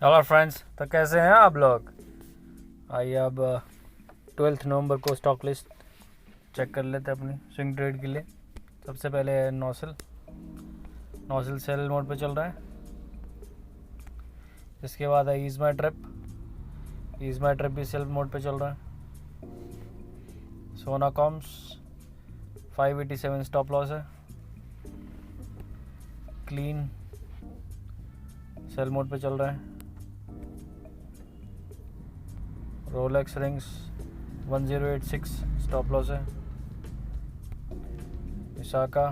Hello friends, तो कैसे हैं आप लोग। आइए अब 12 नवंबर को स्टॉक लिस्ट चेक कर लेते हैं अपनी स्विंग ट्रेड के लिए। सबसे पहले नौसिल सेल मोड पे चल रहा है। इसके बाद है ईज माई ट्रिप भी सेल मोड पे चल रहा है। सोना कॉम्स 587 स्टॉप लॉस है। क्लीन सेल मोड पे चल रहा है। रोलेक्स रिंग्स 1086 स्टॉप लॉस है। विशाखा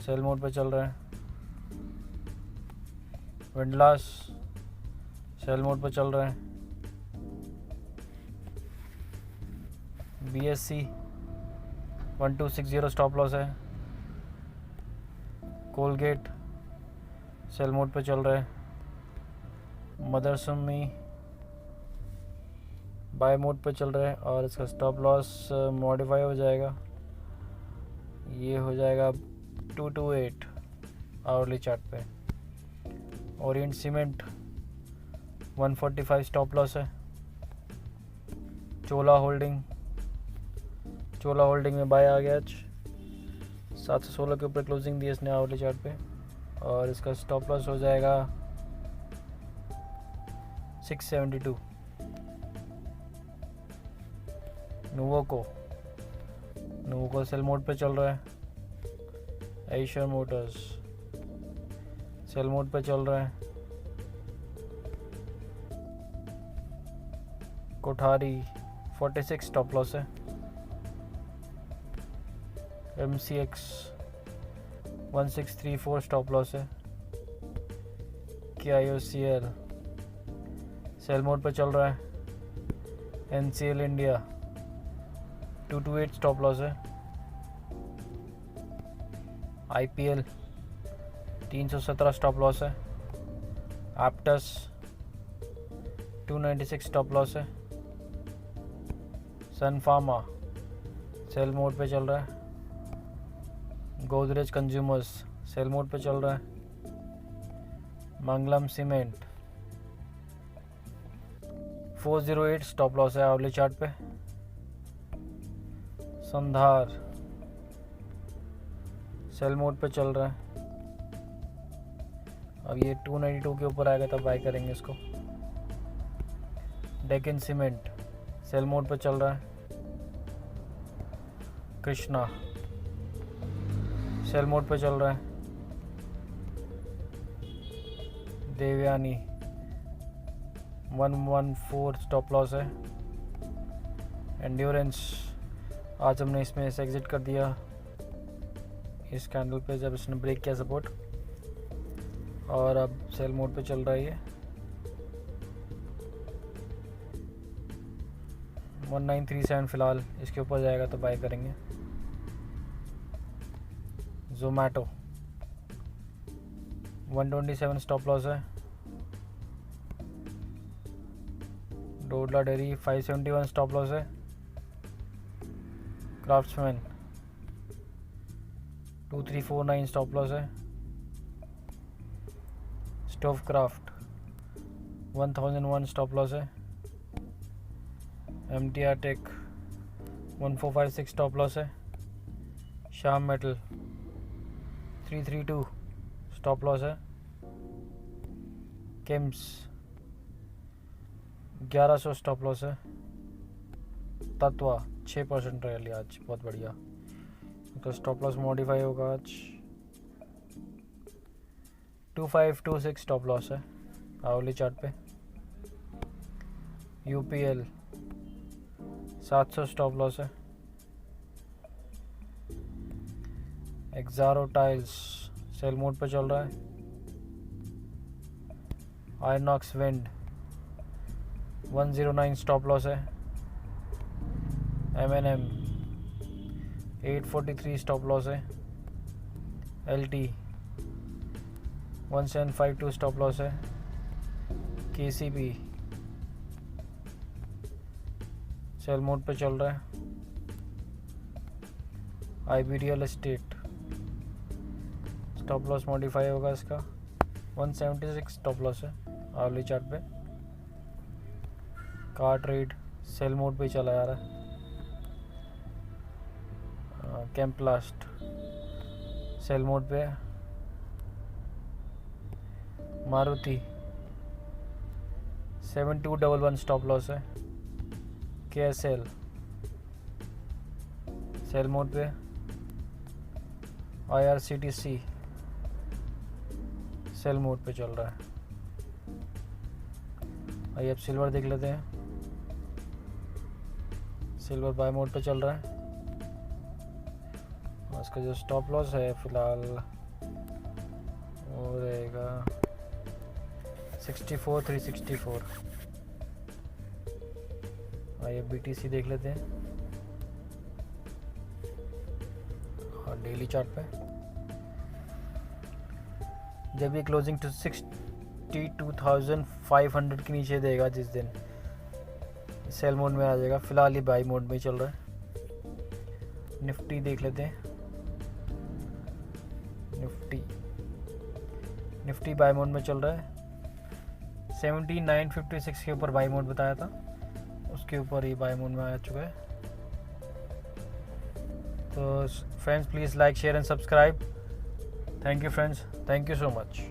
सेल मोड पे चल रहा है। विंडलास सेल मोड पे चल रहा है। BSC 1260 स्टॉप लॉस है। कोलगेट सेल मोड पे चल रहा है। मदरसमी बाय मोड पे चल रहा है और इसका स्टॉप लॉस मॉडिफाई हो जाएगा। ये हो जाएगा 228 आवरली चार्ट पे। ओरिएंट सीमेंट 145 स्टॉप लॉस है। चोला होल्डिंग में बाय आ गया आज। 716 के ऊपर क्लोजिंग दी इसने आवरली चार्ट पे और इसका स्टॉप लॉस हो जाएगा 672। नोवोको सेल मोड पे चल रहा है। एशिया मोटर्स सेल मोड पे चल रहा है। कोठारी 46 स्टॉप लॉस है। MCX 1634 स्टॉप लॉस है। KIOCL सेल मोड पे चल रहा है। NCL इंडिया 228 स्टॉप लॉस है। IPL 317 स्टॉप लॉस है। एप्टस 296 स्टॉप लॉस है। सन फार्मा सेल मोड पे चल रहा है। गोदरेज कंज्यूमर्स सेल मोड पे चल रहा है। मंगलम सीमेंट 408 स्टॉप लॉस है आवरली चार्ट पे। संधार सेल मोड पे चल रहा है। अब ये 292 के ऊपर आएगा तब बाय करेंगे इसको। डेक्कन सीमेंट सेल मोड पे चल रहा है। कृष्णा सेल मोड पे चल रहा है। देवयानी 114 स्टॉप लॉस है। एंड्योरेंस आज हमने इसमें से एग्जिट कर दिया इस कैंडल पे जब इसने ब्रेक किया सपोर्ट और अब सेल मोड पे चल रहा है। ये 1937 फिलहाल इसके ऊपर जाएगा तो बाय करेंगे। जोमैटो 127 स्टॉप लॉस है। डोडला डेयरी 571 स्टॉप लॉस है। क्राफ्ट्समैन 2349 स्टॉप लॉस है। स्टोव क्राफ्ट 1001 स्टॉप लॉस है। MTR टेक 1456 स्टॉप लॉस है। श्याम मेटल 332 स्टॉप लॉस है। किम्स 1100 स्टॉप लॉस है। तत्वा 6% रैली आज, बहुत बढ़िया। तो स्टॉप लॉस मॉडिफाई होगा आज। 2526 स्टॉप लॉस है आवरली चार्ट पे। UPL 700 स्टॉप लॉस है। एक्सारो टाइल्स सेल मोड पे चल रहा है। आयनॉक्स विंड 109 स्टॉप लॉस है। M&M 843 स्टॉप लॉस है। LT 1752 स्टॉप लॉस है। KCB सेल मोड पे चल रहा है। IB real estate stop loss modify होगा इसका। 176 स्टॉप लॉस है आवली चार्ट पे। कार ट्रेड सेल मोड पे चला जा रहा है। कैम्प्लास्ट सेल मोड पे है। मारुति 7211 स्टॉप लॉस है। KSL सेल मोड पे। IRCTC सेल मोड पे चल रहा है। आइए अब सिल्वर देख लेते हैं। सिल्वर बाय मोड पे चल रहा है। इसका जो स्टॉप लॉस है फिलहाल वो रहेगा 64,364। आइए BTC देख लेते हैं और डेली चार्ट पे जब ये क्लोजिंग टू 62,500 के नीचे देगा जिस दिन सेल मोड में आ जाएगा। फिलहाल ये बाई मोड में चल रहा है। निफ्टी देख लेते हैं। निफ्टी बाई मोड में चल रहा है। 7956 के ऊपर बाई मोड बताया था, उसके ऊपर ही बाई मोड में आ चुका है। तो friends please like share and subscribe. Thank you friends, thank you so much.